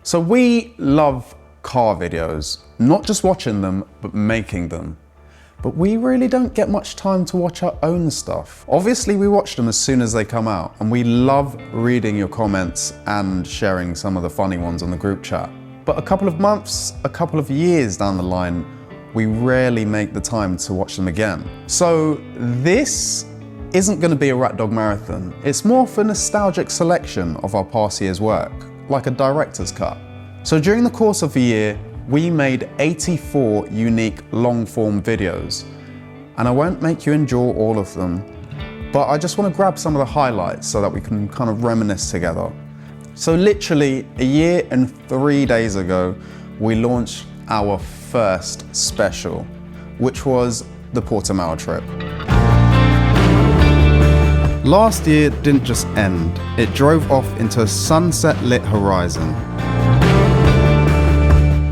So we love car videos, not just watching them, but making them. But we really don't get much time to watch our own stuff. Obviously we watch them as soon as they come out, and we love reading your comments and sharing some of the funny ones on the group chat. But a couple of months, a couple of years down the line, we rarely make the time to watch them again. So this isn't going to be a RatDog marathon. It's more of a nostalgic selection of our past year's work, like a director's cut. So during the course of the year, we made 84 unique long-form videos, and I won't make you endure all of them, but I just want to grab some of the highlights so that we can kind of reminisce together. So literally a year and 3 days ago, we launched our first special, which was the Portimao trip. Last year didn't just end, it drove off into a sunset-lit horizon.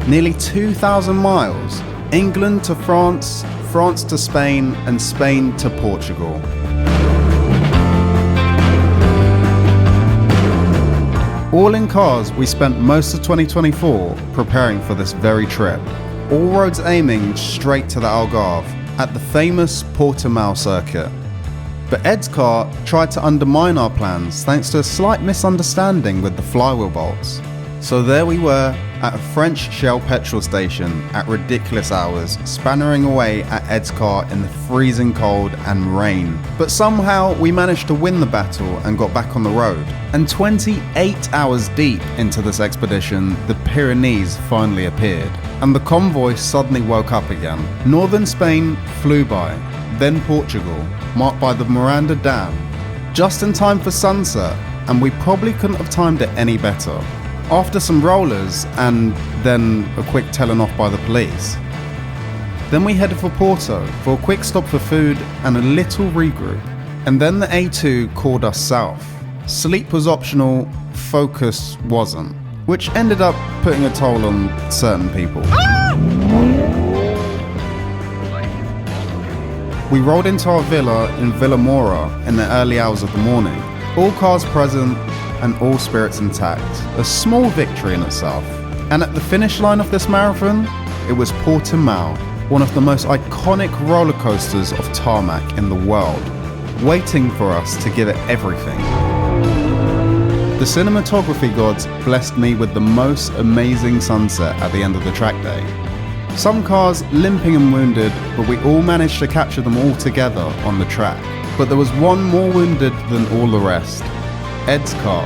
Nearly 2,000 miles, England to France, France to Spain, and Spain to Portugal. All in cars, we spent most of 2024 preparing for this very trip. All roads aiming straight to the Algarve, at the famous Portimao circuit. But Ed's car tried to undermine our plans thanks to a slight misunderstanding with the flywheel bolts. So there we were, at a French Shell petrol station at ridiculous hours, spannering away at Ed's car in the freezing cold and rain. But somehow we managed to win the battle and got back on the road. And 28 hours deep into this expedition, the Pyrenees finally appeared. And the convoy suddenly woke up again. Northern Spain flew by, then Portugal, marked by the Miranda Dam. Just in time for sunset, and we probably couldn't have timed it any better. After some rollers and then a quick telling off by the police. Then we headed for Porto for a quick stop for food and a little regroup. And then the A2 called us south. Sleep was optional, focus wasn't, which ended up putting a toll on certain people. We rolled into our villa in Villamora in the early hours of the morning. All cars present, and all spirits intact. A small victory in itself. And at the finish line of this marathon, it was Portimao, one of the most iconic roller coasters of tarmac in the world, waiting for us to give it everything. The cinematography gods blessed me with the most amazing sunset at the end of the track day. Some cars limping and wounded, but we all managed to capture them all together on the track. But there was one more wounded than all the rest. Ed's car,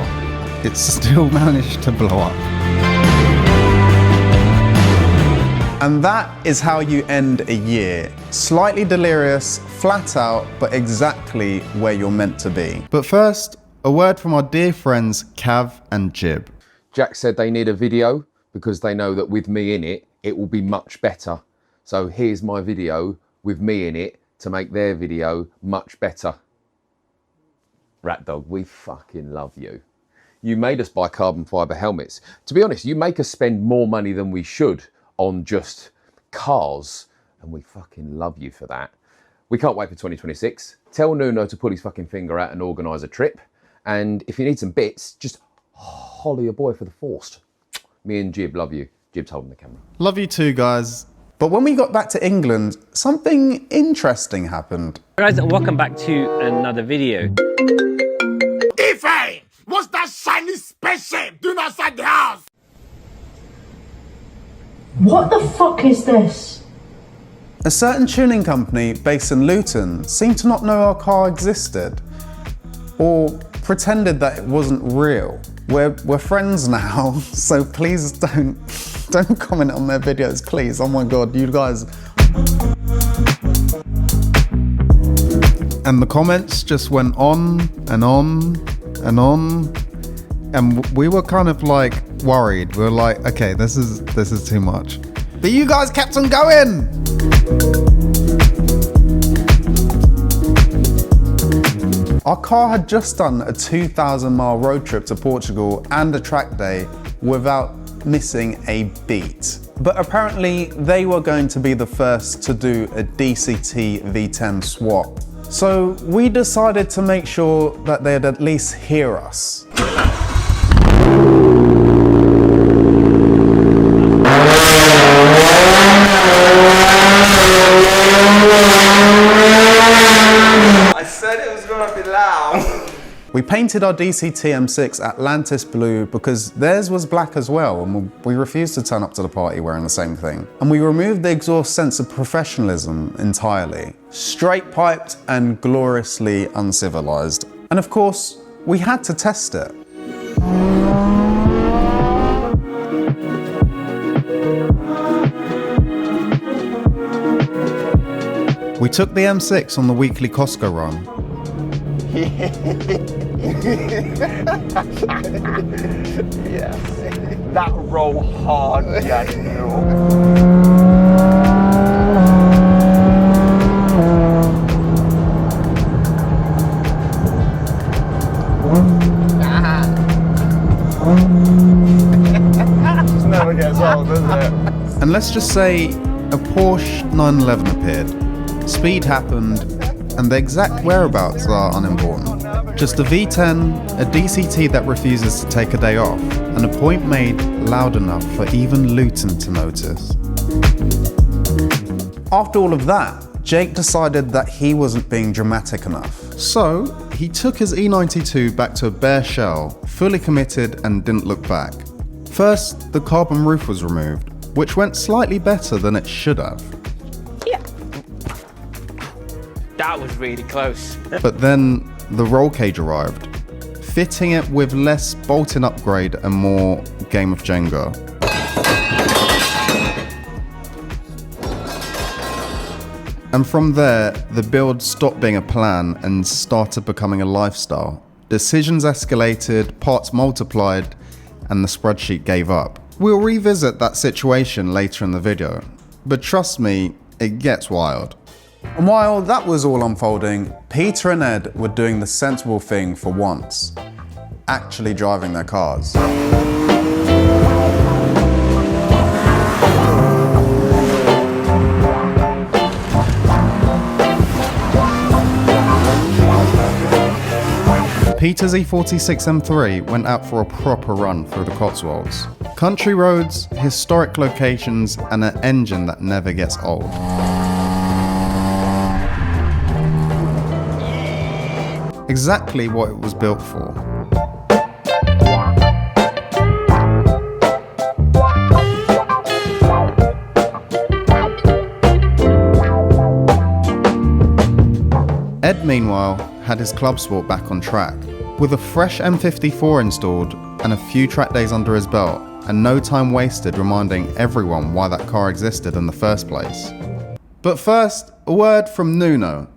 it still managed to blow up. And that is how you end a year. Slightly delirious, flat out, but exactly where you're meant to be. But first, a word from our dear friends Cav and Jib. Jack said they need a video because they know that with me in it, it will be much better. So here's my video with me in it to make their video much better. RatDog, we fucking love you. You made us buy carbon fibre helmets. To be honest, you make us spend more money than we should on just cars, and we fucking love you for that. We can't wait for 2026. Tell Nuno to pull his fucking finger out and organise a trip. And if you need some bits, just holler your boy for the Forced. Me and Jib love you. Jib's holding the camera. Love you too, guys. But when we got back to England, something interesting happened. Guys, welcome back to another video. What's that shiny spaceship doing outside the house? What the fuck is this? A certain tuning company based in Luton seemed to not know our car existed, or pretended that it wasn't real. We're friends now, so please don't comment on their videos, please. Oh my god, you guys. And the comments just went on and on and on, and we were kind of like worried. We were like, okay, this is too much. But you guys kept on going. Our car had just done a 2,000-mile road trip to Portugal and a track day without missing a beat. But apparently they were going to be the first to do a DCT V10 swap. So we decided to make sure that they'd at least hear us. We painted our DCT M6 Atlantis blue because theirs was black as well, and we refused to turn up to the party wearing the same thing. And we removed the exhaust sense of professionalism entirely. Straight piped and gloriously uncivilized. And of course, we had to test it. We took the M6 on the weekly Costco run. Yeah, that roll hard, Daniel. Never gets old, does it? And let's just say a Porsche 911 appeared. Speed happened, and the exact whereabouts are unimportant. Just a V10, a DCT that refuses to take a day off, and a point made loud enough for even Luton to notice. After all of that, Jake decided that he wasn't being dramatic enough. So, he took his E92 back to a bare shell, fully committed and didn't look back. First, the carbon roof was removed, which went slightly better than it should have. That was really close. But then the roll cage arrived, fitting it with less bolting upgrade and more game of Jenga. And from there, the build stopped being a plan and started becoming a lifestyle. Decisions escalated, parts multiplied, and the spreadsheet gave up. We'll revisit that situation later in the video, but trust me, it gets wild. And while that was all unfolding, Peter and Ed were doing the sensible thing for once, actually driving their cars. Peter's E46 M3 went out for a proper run through the Cotswolds. Country roads, historic locations, and an engine that never gets old. Exactly what it was built for. Ed, meanwhile, had his club sport back on track. With a fresh M54 installed and a few track days under his belt, and no time wasted reminding everyone why that car existed in the first place. But first, a word from Nuno.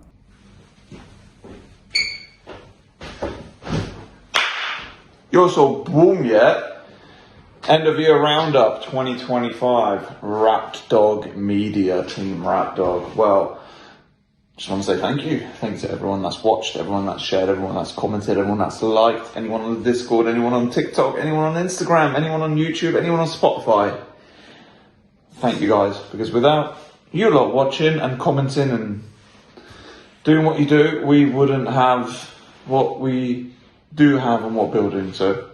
You're so boom yet. End of year roundup 2025. RatDog Media, Team RatDog. Well, just want to say thank you. Thanks to everyone that's watched, everyone that's shared, everyone that's commented, everyone that's liked, anyone on the Discord, anyone on TikTok, anyone on Instagram, anyone on YouTube, anyone on Spotify. Thank you guys, because without you lot watching and commenting and doing what you do, we wouldn't have what we do have and what building. So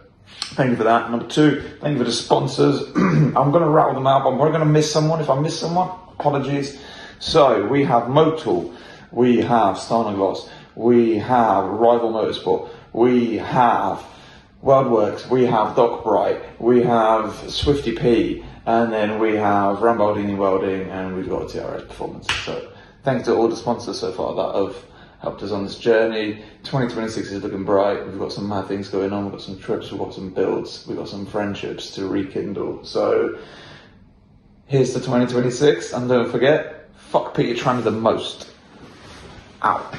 thank you for that. Number two, thank you for the sponsors. I'm going to rattle them out, but I'm probably going to miss someone. If I miss someone, apologies. So we have Motul, we have Starnagloss, we have Rival Motorsport, we have WorldWorks, we have Doc Bright, we have Swifty P, and then we have Rambaldini Welding, and we've got TRS Performance. So thanks to all the sponsors so far that have helped us on this journey. 2026 is looking bright. We've got some mad things going on. We've got some trips, we've got some builds, we've got some friendships to rekindle. So here's to 2026, and don't forget, fuck Peter Tran the most. Out.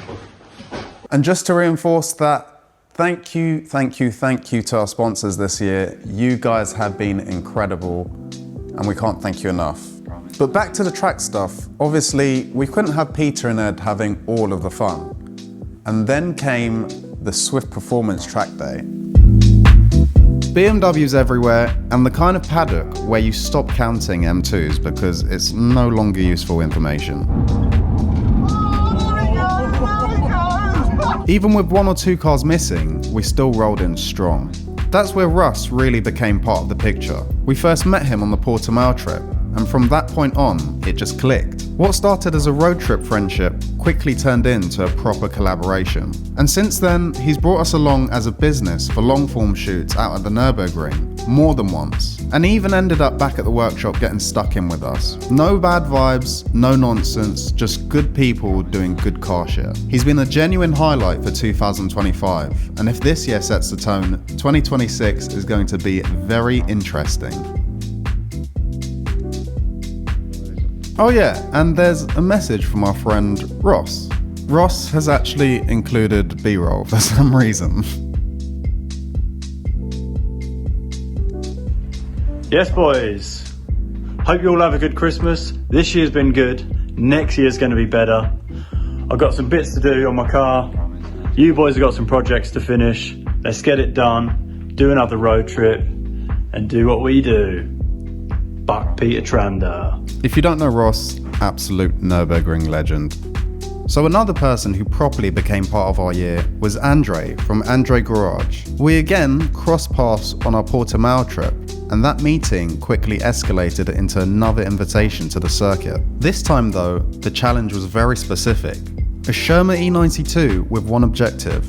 And just to reinforce that, thank you to our sponsors this year. You guys have been incredible, and we can't thank you enough. But back to the track stuff. Obviously, we couldn't have Peter and Ed having all of the fun. And then came the Swift Performance track day. BMWs everywhere, and the kind of paddock where you stop counting M2s because it's no longer useful information. Even with one or two cars missing, we still rolled in strong. That's where Russ really became part of the picture. We first met him on the Portimao trip, and from that point on, it just clicked. What started as a road trip friendship quickly turned into a proper collaboration. And since then, he's brought us along as a business for long-form shoots out at the Nurburgring more than once, and he even ended up back at the workshop getting stuck in with us. No bad vibes, no nonsense, just good people doing good car shit. He's been a genuine highlight for 2025, and if this year sets the tone, 2026 is going to be very interesting. Oh yeah, and there's a message from our friend Ross. Ross has actually included B-roll for some reason. Yes, boys. Hope you all have a good Christmas. This year's been good. Next year's going to be better. I've got some bits to do on my car. You boys have got some projects to finish. Let's get it done. Do another road trip and do what we do. Buck Peter Tranda. If you don't know Ross, absolute Nurburgring legend. So another person who properly became part of our year was Andre from Andre Garage. We again crossed paths on our Portimao trip, and that meeting quickly escalated into another invitation to the circuit. This time though, the challenge was very specific. A Sherma E92 with one objective: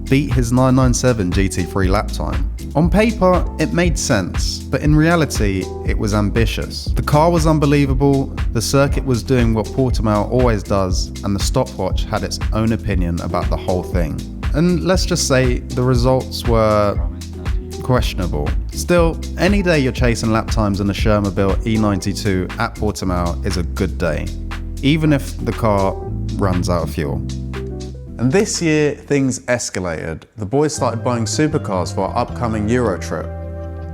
beat his 997 GT3 lap time. On paper, it made sense, but in reality, it was ambitious. The car was unbelievable, the circuit was doing what Portimao always does, and the stopwatch had its own opinion about the whole thing. And let's just say the results were questionable. Still, any day you're chasing lap times in a Sherma built E92 at Portimao is a good day, even if the car runs out of fuel. And this year, things escalated. The boys started buying supercars for our upcoming Euro trip.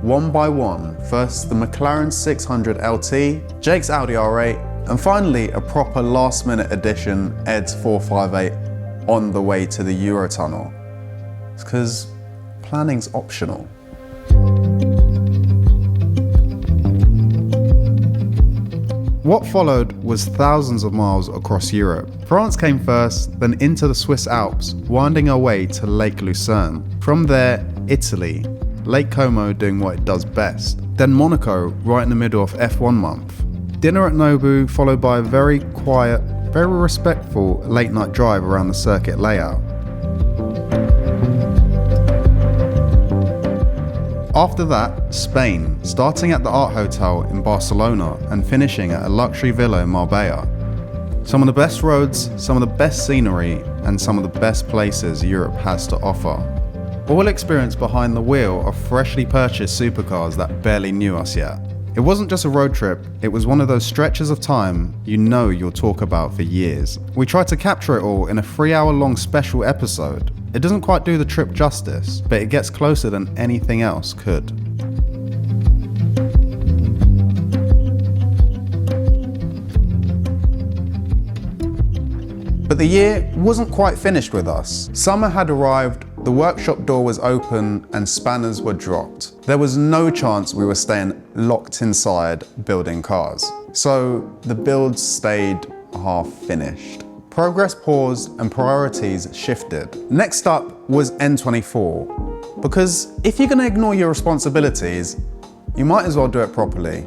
One by one, first the McLaren 600 LT, Jake's Audi R8, and finally a proper last-minute addition, Ed's 458, on the way to the Eurotunnel. It's because planning's optional. What followed was thousands of miles across Europe. France came first, then into the Swiss Alps, winding our way to Lake Lucerne. From there, Italy, Lake Como doing what it does best. Then Monaco, right in the middle of F1 month. Dinner at Nobu, followed by a very quiet, very respectful late night drive around the circuit layout. After that, Spain, starting at the Art Hotel in Barcelona and finishing at a luxury villa in Marbella. Some of the best roads, some of the best scenery, and some of the best places Europe has to offer. All experience behind the wheel of freshly purchased supercars that barely knew us yet. It wasn't just a road trip, it was one of those stretches of time you know you'll talk about for years. We tried to capture it all in a 3-hour-long special episode. It doesn't quite do the trip justice, but it gets closer than anything else could. But the year wasn't quite finished with us. Summer had arrived, the workshop door was open, and spanners were dropped. There was no chance we were staying locked inside building cars. So the build stayed half finished. Progress paused and priorities shifted. Next up was N24. Because if you're going to ignore your responsibilities, you might as well do it properly.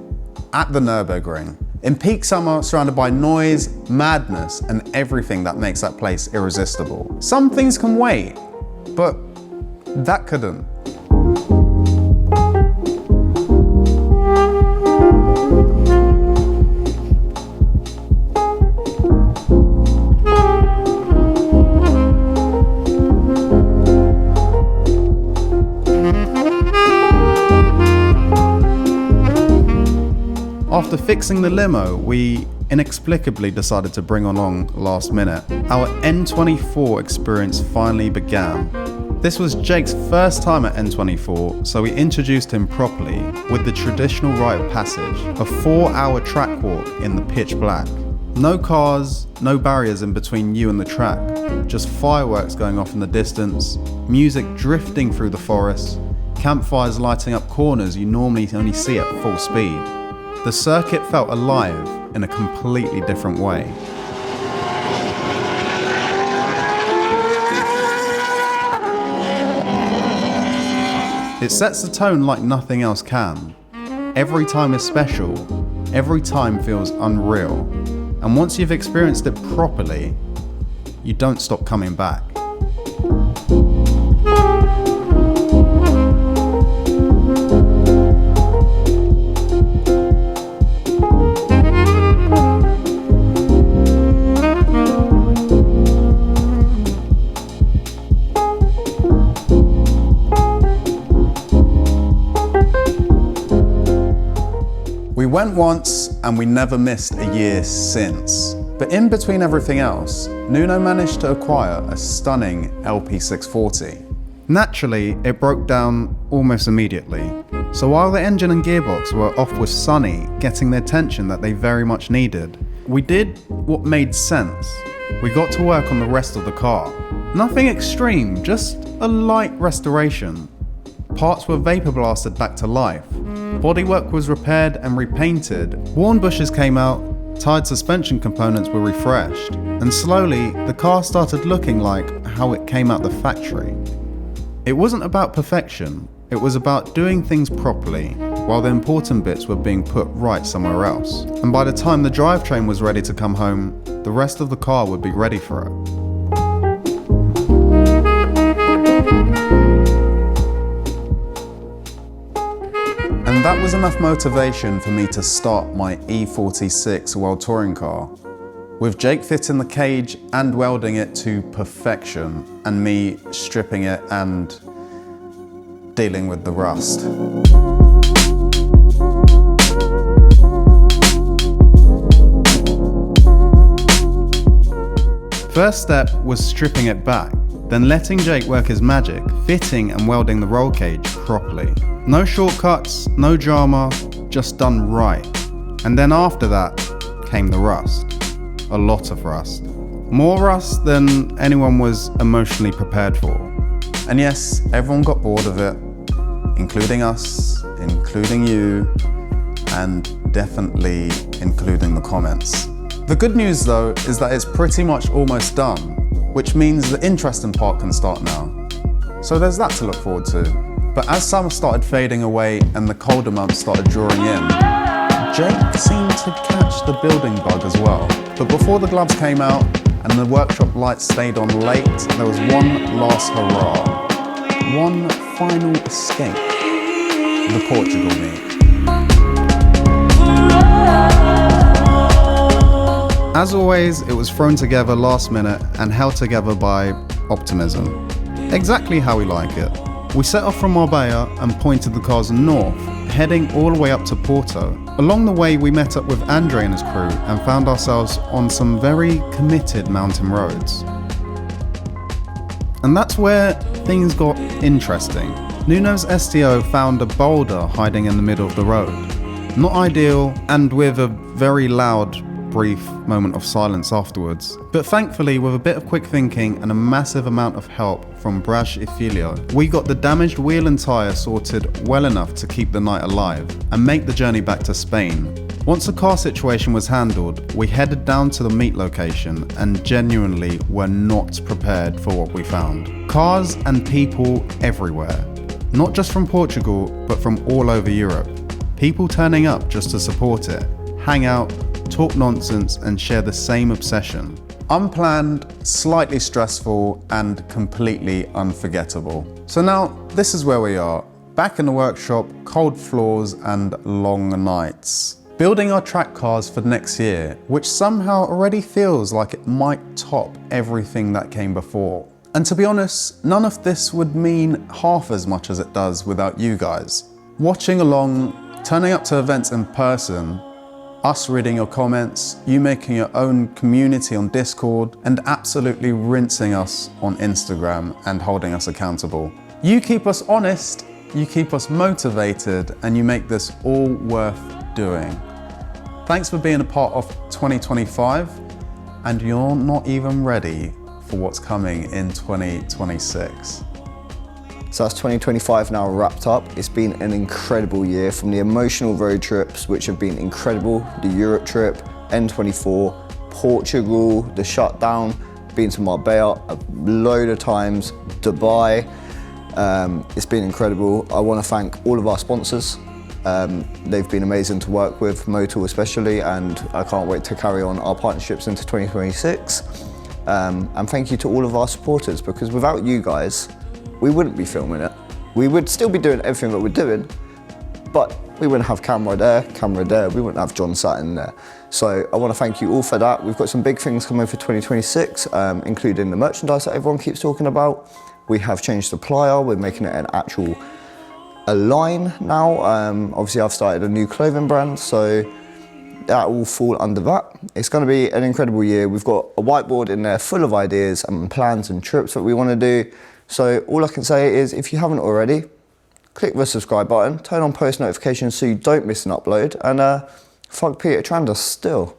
At the Nurburgring. In peak summer, surrounded by noise, madness, and everything that makes that place irresistible. Some things can wait, but that couldn't. After fixing the limo, we inexplicably decided to bring along last minute. Our N24 experience finally began. This was Jake's first time at N24, so we introduced him properly with the traditional rite of passage, a 4-hour track walk in the pitch black. No cars, no barriers in between you and the track, just fireworks going off in the distance, music drifting through the forest, campfires lighting up corners you normally only see at full speed. The circuit felt alive in a completely different way. It sets the tone like nothing else can. Every time is special, every time feels unreal. And once you've experienced it properly, you don't stop coming back. We went once and we never missed a year since. But in between everything else, Nuno managed to acquire a stunning LP640. Naturally, it broke down almost immediately. So while the engine and gearbox were off with Sonny getting the attention that they very much needed, we did what made sense. We got to work on the rest of the car. Nothing extreme, just a light restoration. Parts were vapor blasted back to life. Bodywork was repaired and repainted. Worn bushes came out, tired suspension components were refreshed, and slowly the car started looking like how it came out the factory. It wasn't about perfection, it was about doing things properly, while the important bits were being put right somewhere else. And by the time the drivetrain was ready to come home, the rest of the car would be ready for it. And that was enough motivation for me to start my E46 World Touring car, with Jake fitting the cage and welding it to perfection, and me stripping it and dealing with the rust. First step was stripping it back, then letting Jake work his magic, fitting and welding the roll cage properly. No shortcuts, no drama, just done right. And then after that came the rust. A lot of rust. More rust than anyone was emotionally prepared for. And yes, everyone got bored of it, including us, including you, and definitely including the comments. The good news though is that it's pretty much almost done, which means the interesting part can start now. So there's that to look forward to. But as summer started fading away and the colder months started drawing in, Jake seemed to catch the building bug as well. But before the gloves came out and the workshop lights stayed on late, there was one last hurrah. One final escape. The Portugal meet. As always, it was thrown together last minute and held together by optimism. Exactly how we like it. We set off from Marbella and pointed the cars north, heading all the way up to Porto. Along the way, we met up with Andre and his crew and found ourselves on some very committed mountain roads. And that's where things got interesting. Nuno's STO found a boulder hiding in the middle of the road. Not ideal, and with a very loud, brief moment of silence afterwards. But thankfully, with a bit of quick thinking and a massive amount of help from Braj Ifilio, we got the damaged wheel and tyre sorted well enough to keep the night alive and make the journey back to Spain. Once the car situation was handled, we headed down to the meet location and genuinely were not prepared for what we found. Cars and people everywhere. Not just from Portugal, but from all over Europe. People turning up just to support it, hang out, talk nonsense and share the same obsession. Unplanned, slightly stressful and completely unforgettable. So now this is where we are, back in the workshop, cold floors and long nights. Building our track cars for next year, which somehow already feels like it might top everything that came before. And to be honest, none of this would mean half as much as it does without you guys. Watching along, turning up to events in person, us reading your comments, you making your own community on Discord, and absolutely rinsing us on Instagram and holding us accountable. You keep us honest, you keep us motivated, and you make this all worth doing. Thanks for being a part of 2025, and you're not even ready for what's coming in 2026. So that's 2025 now wrapped up. It's been an incredible year, from the emotional road trips, which have been incredible, the Europe trip, N24, Portugal, the shutdown, been to Marbella a load of times, Dubai. It's been incredible. I want to thank all of our sponsors, They've been amazing to work with, Motul especially, and I can't wait to carry on our partnerships into 2026. And thank you to all of our supporters, because without you guys, we wouldn't be filming it. We would still be doing everything that we're doing, but we wouldn't have camera there, we wouldn't have John sat in there. So I want to thank you all for that. We've got some big things coming for 2026, including the merchandise that everyone keeps talking about. We have changed supplier, we're making it a line now. Obviously I've started a new clothing brand, so that will fall under that. It's going to be an incredible year. We've got a whiteboard in there full of ideas and plans and trips that we want to do. So all I can say is, if you haven't already, click the subscribe button, turn on post notifications so you don't miss an upload, and fuck Peter Trandas still.